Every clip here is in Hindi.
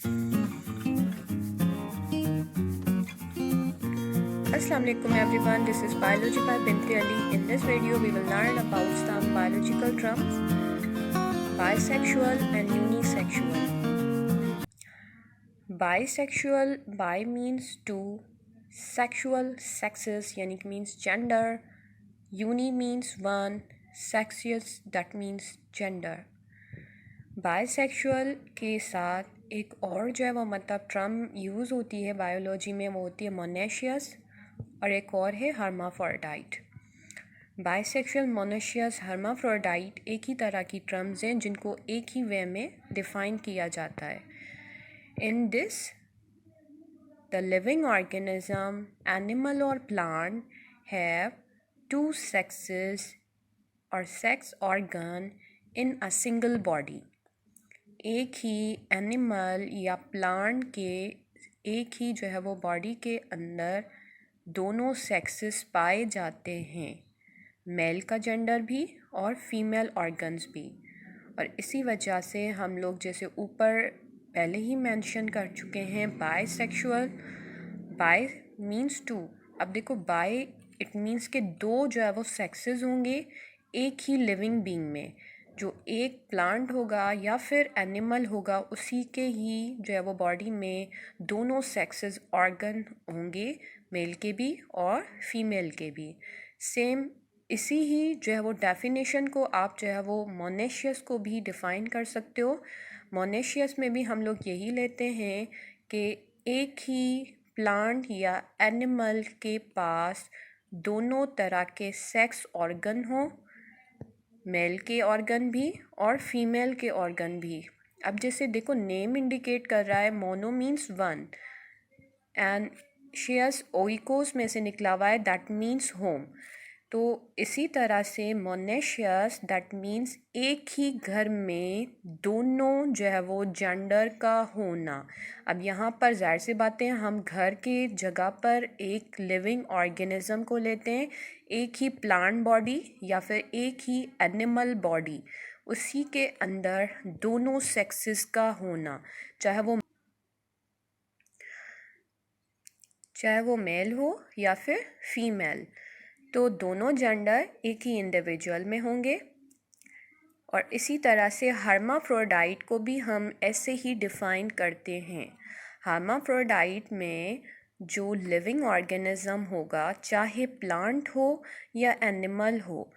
Assalamu alaikum everyone, this is Biology by Binti Ali. In this video we will learn about some biological terms, bisexual and unisexual. Bisexual, bi means two, sexual, sexes yani कि means gender, uni means one, sexuous that means gender. Bisexual के साथ एक और जो है वो मतलब टर्म यूज़ होती है बायोलॉजी में, वो होती है मोनेशियस, और एक और है हर्माफ्रोडाइट। बाइसेक्सुअल, मोनेशियस, हर्माफ्रोडाइट एक ही तरह की टर्म्स हैं जिनको एक ही वे में डिफ़ाइन किया जाता है। In this the living organism, animal और प्लांट हैव टू सेक्सेस और sex organ in a single body. एक ही एनिमल या प्लांट के एक ही जो है वो बॉडी के अंदर दोनों सेक्सेस पाए जाते हैं, मेल का जेंडर भी और फीमेल ऑर्गन्स भी। और इसी वजह से हम लोग जैसे ऊपर पहले ही मेंशन कर चुके हैं, बाइसेक्सुअल, बाय मीन्स टू। अब देखो, बाय इट मीन्स के दो जो है वो सेक्सेस होंगे एक ही लिविंग बीइंग में। जो एक प्लांट होगा या फिर एनिमल होगा उसी के ही जो है वो बॉडी में दोनों सेक्सेस ऑर्गन होंगे, मेल के भी और फीमेल के भी। सेम इसी ही जो है वो डेफिनेशन को आप जो है वो मोनेशियस को भी डिफ़ाइन कर सकते हो। मोनेशियस में भी हम लोग यही लेते हैं कि एक ही प्लांट या एनिमल के पास दोनों तरह के सेक्स ऑर्गन हो, मेल के ऑर्गन भी और फीमेल के ऑर्गन भी। अब जैसे देखो, नेम इंडिकेट कर रहा है mono means one and shares ओइकोस में से निकला हुआ है दैट मीन्स होम। तो इसी तरह से मोनेशियस दैट मीन्स एक ही घर में दोनों जो है वो जेंडर का होना। अब यहाँ पर जाहिर सी बातें, हम घर के जगह पर एक लिविंग ऑर्गेनिज्म को लेते हैं, एक ही प्लांट बॉडी या फिर एक ही एनिमल बॉडी, उसी के अंदर दोनों सेक्सेस का होना, चाहे वो मेल हो या फिर फीमेल, तो दोनों जेंडर एक ही इंडिविजुअल में होंगे। और इसी तरह से हर्माफ्रोडाइट को भी हम ऐसे ही डिफ़ाइन करते हैं। हर्माफ्रोडाइट में जो लिविंग ऑर्गेनिज्म होगा, चाहे प्लांट हो या एनिमल हो,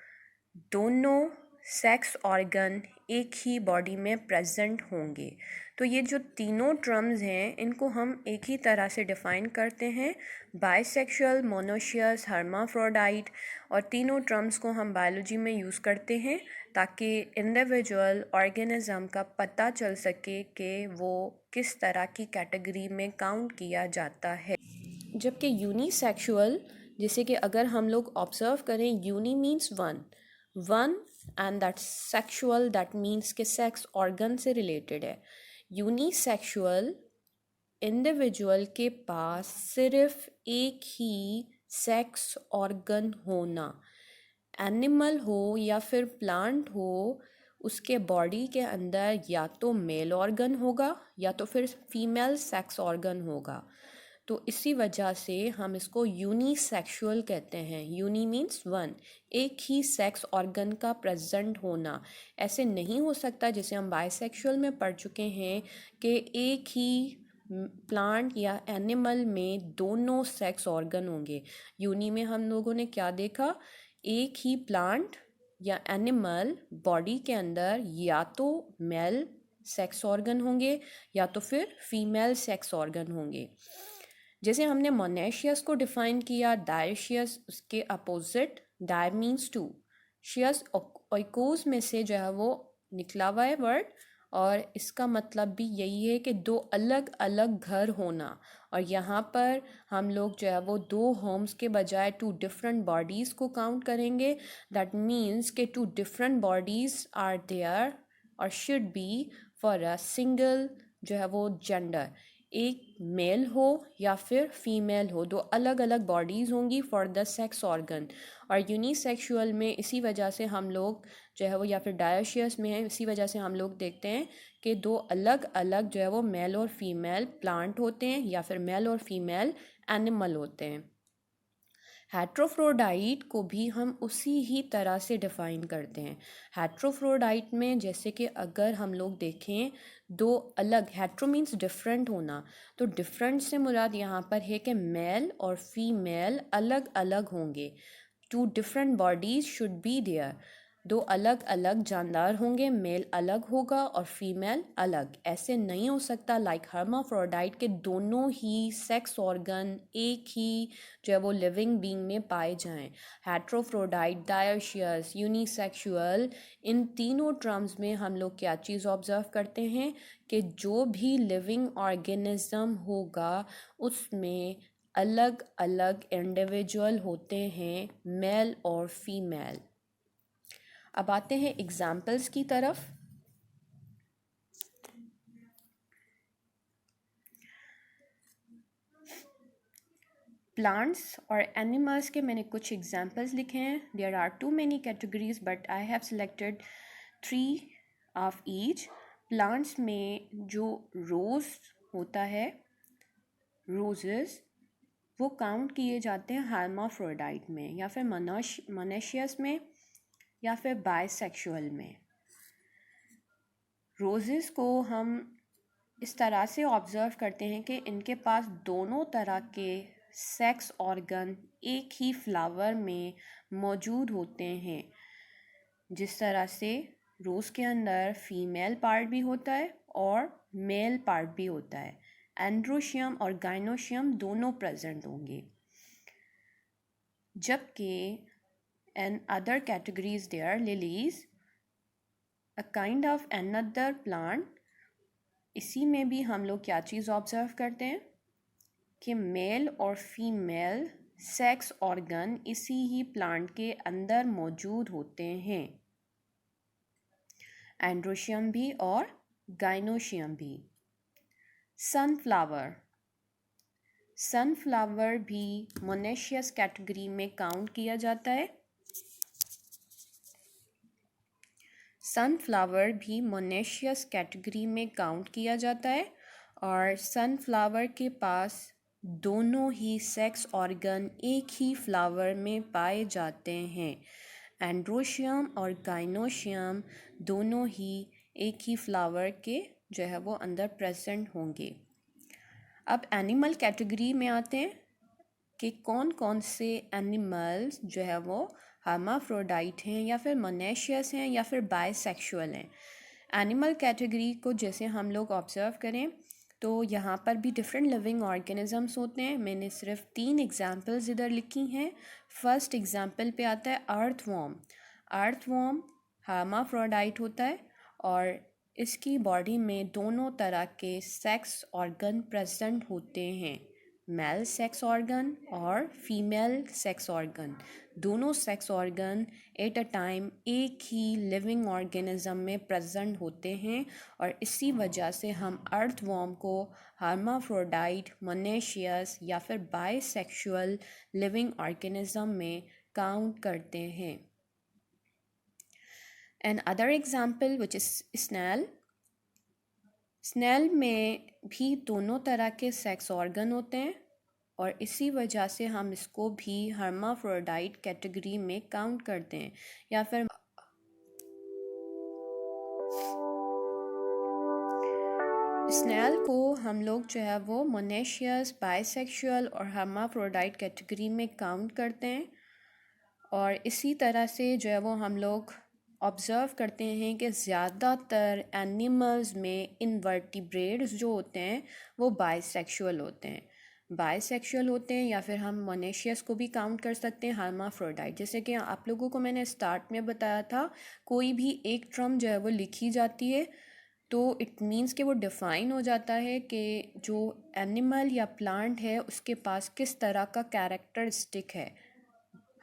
दोनों सेक्स ऑर्गन एक ही बॉडी में प्रेजेंट होंगे। तो ये जो तीनों टर्म्स हैं इनको हम एक ही तरह से डिफ़ाइन करते हैं, बाइसेक्सुअल, मोनोशियस, हर्माफ्रोडाइट। और तीनों टर्म्स को हम बायोलॉजी में यूज़ करते हैं ताकि इंडिविजुअल ऑर्गेनिज्म का पता चल सके कि वो किस तरह की कैटेगरी में काउंट किया जाता है। जबकि यूनिसेक्सुअल, जैसे कि अगर हम लोग ऑब्जर्व करें, uni means one, one and that sexual that means के सेक्स ऑर्गन से रिलेटेड है। यूनिसेक्सुअल इंडिविजुअल के पास सिर्फ एक ही सेक्स ऑर्गन होना, एनिमल हो या फिर प्लांट हो, उसके बॉडी के अंदर या तो मेल ऑर्गन होगा या तो फिर फीमेल सेक्स ऑर्गन होगा। तो इसी वजह से हम इसको यूनिसेक्सुअल कहते हैं। यूनी मीन्स वन, एक ही सेक्स ऑर्गन का प्रेजेंट होना। ऐसे नहीं हो सकता जैसे हम बाइसेक्सुअल में पढ़ चुके हैं कि एक ही प्लांट या एनिमल में दोनों सेक्स ऑर्गन होंगे। यूनी में हम लोगों ने क्या देखा, एक ही प्लांट या एनिमल बॉडी के अंदर या तो मेल सेक्स ऑर्गन होंगे या तो फिर फीमेल सेक्स ऑर्गन होंगे। जैसे हमने मोनेशियस को डिफ़ाइन किया, डायशियस उसके opposite, di means to, शियस oikos में से जो है वो निकला हुआ है वर्ड, और इसका मतलब भी यही है कि दो अलग अलग घर होना। और यहाँ पर हम लोग जो है वो दो होम्स के बजाय टू डिफरेंट बॉडीज़ को काउंट करेंगे। दैट मीन्स के two different bodies are there और should be for a single जो है वो जेंडर, एक मेल हो या फिर फीमेल हो, दो अलग अलग बॉडीज़ होंगी फॉर द सेक्स ऑर्गन। और यूनिसेक्सुअल में इसी वजह से हम लोग जो है वो, या फिर डायोशियस में है, इसी वजह से हम लोग देखते हैं कि दो अलग अलग जो है वो मेल और फीमेल प्लांट होते हैं या फिर मेल और फीमेल एनिमल होते हैं। हेट्रोफ्रोडाइट को भी हम उसी ही तरह से डिफ़ाइन करते हैं। हेट्रोफ्रोडाइट में जैसे कि अगर हम लोग देखें दो अलग, हेट्रो मीन्स डिफरेंट होना, तो डिफरेंट से मुराद यहाँ पर है कि मेल और फीमेल अलग अलग होंगे। Two different bodies should be there, दो अलग अलग जानदार होंगे, मेल अलग होगा और फीमेल अलग। ऐसे नहीं हो सकता लाइक हर्माफ्रोडाइट के दोनों ही सेक्स ऑर्गन एक ही जो है वो लिविंग बीइंग में पाए जाएं। हेट्रोफ्रोडाइट, डायोशियस, यूनिसेक्सुअल, इन तीनों टर्म्स में हम लोग क्या चीज़ ऑब्जर्व करते हैं कि जो भी लिविंग ऑर्गेनिज्म होगा उसमें अलग अलग इंडिविजुअल होते हैं, मेल और फीमेल। अब आते हैं एग्जाम्पल्स की तरफ। प्लांट्स और एनिमल्स के मैंने कुछ एग्जाम्पल्स लिखे हैं। There are too many categories but I have selected 3 of each. Plants में जो रोज़ होता है, रोजेस, वो काउंट किए जाते हैं हर्माफ्रोडाइट में या फिर मोनेशियस में या फिर बाइसेक्सुअल में। रोजेस को हम इस तरह से ऑब्ज़र्व करते हैं कि इनके पास दोनों तरह के सेक्स ऑर्गन एक ही फ्लावर में मौजूद होते हैं। जिस तरह से रोज़ के अंदर फीमेल पार्ट भी होता है और मेल पार्ट भी होता है, एंड्रोशियम और गाइनोशियम दोनों प्रेजेंट होंगे। जबकि in other categories there lilies, a kind of another plant, इसी में भी हम लोग क्या चीज़ ऑब्जर्व करते हैं कि मेल और फीमेल सेक्स ऑर्गन इसी ही प्लांट के अंदर मौजूद होते हैं, एंड्रोशियम भी और गाइनोशियम भी। सनफ्लावर भी मोनेशियस कैटेगरी में काउंट किया जाता है। सनफ्लावर भी मोनेशियस कैटेगरी में काउंट किया जाता है और सनफ्लावर के पास दोनों ही सेक्स ऑर्गन एक ही फ्लावर में पाए जाते हैं। एंड्रोशियम और गाइनोशियम दोनों ही एक ही फ्लावर के जो है वो अंदर प्रेजेंट होंगे। अब एनिमल कैटेगरी में आते हैं कि कौन कौन से एनिमल्स जो है वो हर्माफ्रोडाइट हैं या फिर मोनेशियस हैं या फिर बाइसेक्सुअल हैं। एनिमल कैटेगरी को जैसे हम लोग ऑब्जर्व करें तो यहाँ पर भी डिफरेंट लिविंग ऑर्गेनिजम्स होते हैं। मैंने सिर्फ 3 एग्जांपल्स इधर लिखी हैं। फर्स्ट एग्जांपल पे आता है अर्थवॉर्म। अर्थवॉर्म हर्माफ्रोडाइट होता है और इसकी बॉडी में दोनों तरह के सेक्स ऑर्गन प्रेजेंट होते हैं, मेल सेक्स ऑर्गन और फीमेल सेक्स ऑर्गन। दोनों sex organ at a time एक ही लिविंग ऑर्गेनिज्म में प्रेजेंट होते हैं और इसी वजह से हम अर्थवॉर्म को हर्माफ्रोडाइट, मोनेशियस या फिर बाइसेक्सुअल लिविंग ऑर्गेनिज्म में काउंट करते हैं। An other example which is snail. Snail में भी दोनों तरह के सेक्स ऑर्गन होते हैं और इसी वजह से हम इसको भी हर्माफ्रोडाइट कैटेगरी में काउंट करते हैं। या फिर स्नेल को हम लोग जो है वो मोनेशियस, बाइसेक्सुअल और हर्माफ्रोडाइट कैटेगरी में काउंट करते हैं और इसी तरह से जो है वो हम लोग ऑब्ज़र्व करते हैं कि ज़्यादातर एनिमल्स में इनवर्टिब्रेट्स जो होते हैं वो बाइसेक्सुअल होते हैं। बाइसेक्सुअल होते हैं या फिर हम मोनेशियस को भी काउंट कर सकते हैं हर्माफ्रोडाइट। जैसे कि आप लोगों को मैंने स्टार्ट में बताया था, कोई भी एक टर्म जो है वो लिखी जाती है तो इट मीन्स कि वो डिफ़ाइन हो जाता है कि जो एनिमल या प्लांट है उसके पास किस तरह का कैरेक्टरिस्टिक है,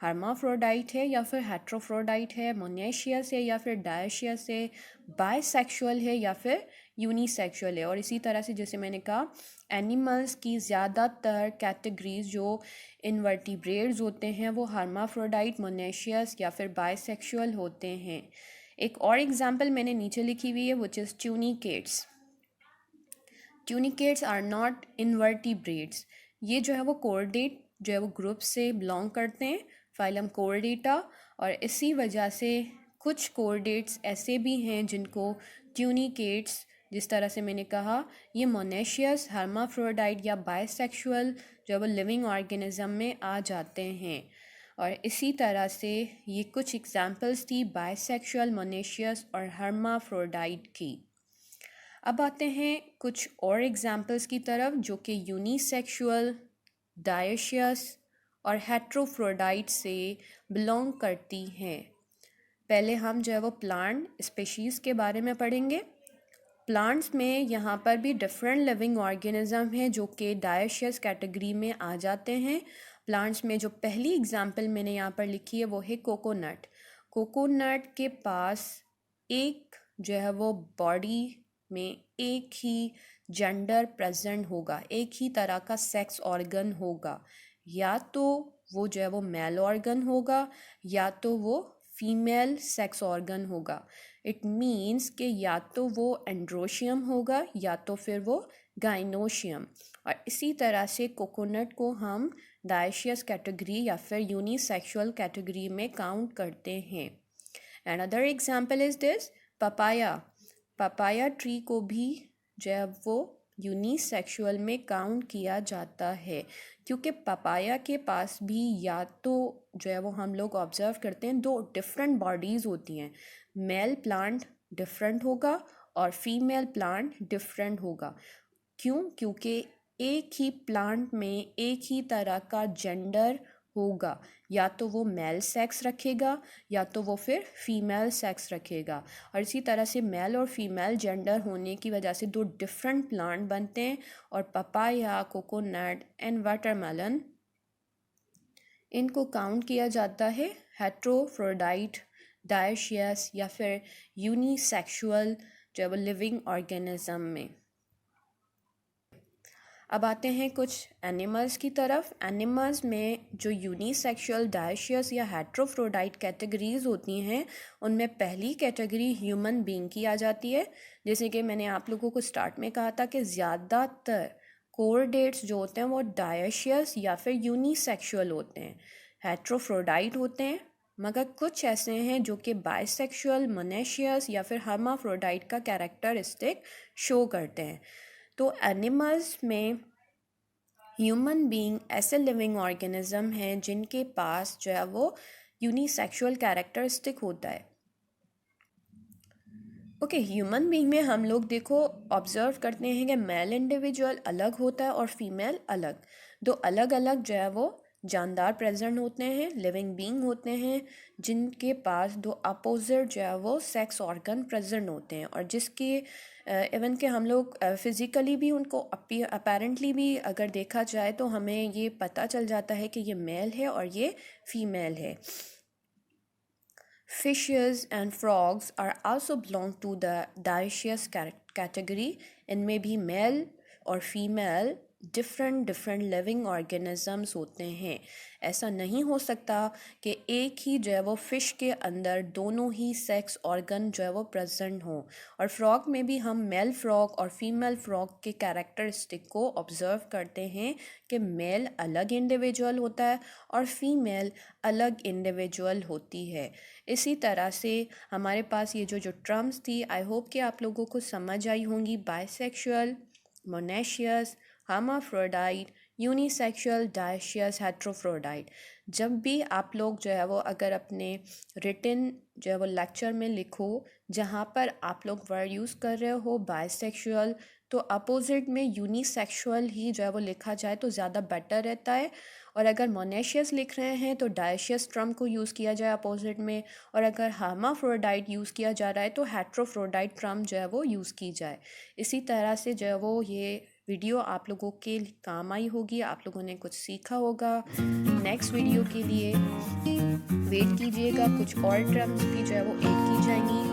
हर्माफ्रोडाइट है या फिर हेट्रोफ्रोडाइट है, मोनेशियस है या फिर डायोशियस है, बाइसेक्सुअल है या फिर यूनिसेक्सुअल है। और इसी तरह से जैसे मैंने कहा एनिमल्स की ज़्यादातर कैटेगरीज जो इनवर्टिब्रेट्स होते हैं वो हर्माफ्रोडाइट, मोनेशियस या फिर बाइसेक्सुअल होते हैं। एक और एग्जाम्पल मैंने नीचे लिखी हुई है, which is tunicates. Tunicates are not invertebrates. ये जो है वो कोर्डेट जो है वो ग्रुप से बिलोंग करते हैं, फाइलम कोर्डेटा, और इसी वजह से कुछ कोर्डेट्स ऐसे भी हैं जिनको ट्यूनिकेट्स, जिस तरह से मैंने कहा, ये मोनेशियस, हर्माफ्रोडाइट या बाइसेक्सुअल जो है वो लिविंग ऑर्गेनिज्म में आ जाते हैं। और इसी तरह से ये कुछ एग्जांपल्स थी बाइसेक्सुअल, मोनेशियस और हर्माफ्रोडाइट की। अब आते हैं कुछ और एग्जांपल्स की तरफ जो कि यूनिसेक्सुअल, डायोशियस और हेट्रोफ्रोडाइट से बिलोंग करती हैं। पहले हम जो है वो प्लांट स्पीशीज़ के बारे में पढ़ेंगे। प्लांट्स में यहाँ पर भी डिफरेंट लिविंग ऑर्गेनिज्म हैं जो कि डायोशियस कैटेगरी में आ जाते हैं। प्लांट्स में जो पहली एग्जांपल मैंने यहाँ पर लिखी है वो है कोकोनट। कोकोनट के पास एक जो है वो बॉडी में एक ही जेंडर प्रेजेंट होगा, एक ही तरह का सेक्स ऑर्गन होगा, या तो वो जो है वो मेल ऑर्गन होगा या तो वो फीमेल सेक्स ऑर्गन होगा। इट मीन्स कि या तो वो एंड्रोशियम होगा या तो फिर वो गाइनोशियम। और इसी तरह से कोकोनट को हम डायोशियस कैटेगरी या फिर यूनिसेक्सुअल कैटेगरी में काउंट करते हैं। Another example is this papaya. Papaya tree को भी जो है वो यूनिसेक्सुअल में काउंट किया जाता है, क्योंकि पपाया के पास भी या तो जो है वो हम लोग ऑब्जर्व करते हैं दो डिफरेंट बॉडीज़ होती हैं। मेल प्लांट डिफरेंट होगा और फीमेल प्लांट डिफरेंट होगा। क्यों? क्योंकि एक ही प्लांट में एक ही तरह का जेंडर होगा, या तो वो मेल सेक्स रखेगा या तो वो फिर फीमेल सेक्स रखेगा। और इसी तरह से मेल और फीमेल जेंडर होने की वजह से दो डिफरेंट प्लांट बनते हैं। और पपाया, कोकोनट एंड वाटरमेलन, इनको काउंट किया जाता है हेट्रोफ्रोडाइट, डायोशियस या फिर यूनिसेक्सुअल जो है वो लिविंग ऑर्गेनिज्म में। अब आते हैं कुछ एनिमल्स की तरफ। एनिमल्स में जो यूनिसेक्सुअल, डायोशियस या हेट्रोफ्रोडाइट कैटेगरीज होती हैं, उनमें पहली कैटेगरी ह्यूमन बीइंग की आ जाती है। जैसे कि मैंने आप लोगों को स्टार्ट में कहा था कि ज़्यादातर कोर्डेट्स जो होते हैं वो डायोशियस या फिर यूनिसेक्सुअल होते हैं, हेट्रोफ्रोडाइट होते हैं, मगर कुछ ऐसे हैं जो कि बाइसेक्सुअल, मोनेशियस या फिर हर्माफ्रोडाइट का कैरेक्टरिस्टिक शो करते हैं। तो एनिमल्स में ह्यूमन बीइंग ऐसे लिविंग ऑर्गेनिज्म हैं जिनके पास जो है वो यूनिसेक्सुअल कैरेक्टरिस्टिक होता है। ओके, ह्यूमन बीइंग में हम लोग देखो ऑब्जर्व करते हैं कि मेल इंडिविजुअल अलग होता है और फीमेल अलग। दो अलग अलग जो है वो जानदार प्रेजेंट होते हैं, लिविंग बीइंग होते हैं, जिनके पास दो अपोजिट जो है वो सेक्स ऑर्गन प्रेजेंट होते हैं, और जिसके इवन के हम लोग फिज़िकली भी उनको अपेरेंटली भी अगर देखा जाए तो हमें ये पता चल जाता है कि ये मेल है और ये फीमेल है। Fishes and frogs are also belong to the dioecious category. इनमें भी मेल और फीमेल डिफरेंट लिविंग ऑर्गेनिजम्स होते हैं। ऐसा नहीं हो सकता कि एक ही जो है वो फ़िश के अंदर दोनों ही सेक्स ऑर्गन जो है वो प्रेजेंट हो। और फ्रॉग में भी हम मेल फ्रॉग और फीमेल फ्रॉग के कैरेक्टरिस्टिक को ऑब्जर्व करते हैं कि मेल अलग इंडिविजुअल होता है और फीमेल अलग इंडिविजुअल होती है। इसी तरह से हमारे पास ये जो टर्म्स थी, आई होप कि आप लोगों को समझ आई होंगी। Bisexual, monoecious, hermaphrodite, unisexual, dioecious, हेट्रोफ्रोडाइट। जब भी आप लोग जो है वो अगर अपने रिटन जो है वो लेक्चर में लिखो जहाँ पर आप लोग वर्ड यूज़ कर रहे हो बाइसेक्सुअल, तो अपोजिट में यूनिसेक्सुअल ही जो है वो लिखा जाए तो ज़्यादा बेटर रहता है। और अगर मोनेशियस लिख रहे हैं तो डायोशियस टर्म को यूज़ किया जाए अपोजिट में, और अगर हर्माफ्रोडाइट यूज़ किया जा रहा है तो हेट्रोफ्रोडाइट टर्म जो है वो यूज़ की जाए। इसी तरह से जो है वो ये वीडियो आप लोगों के काम आई होगी, आप लोगों ने कुछ सीखा होगा। नेक्स्ट वीडियो के लिए वेट कीजिएगा, कुछ और टर्म्स भी जो है वो ऐड की जाएंगी।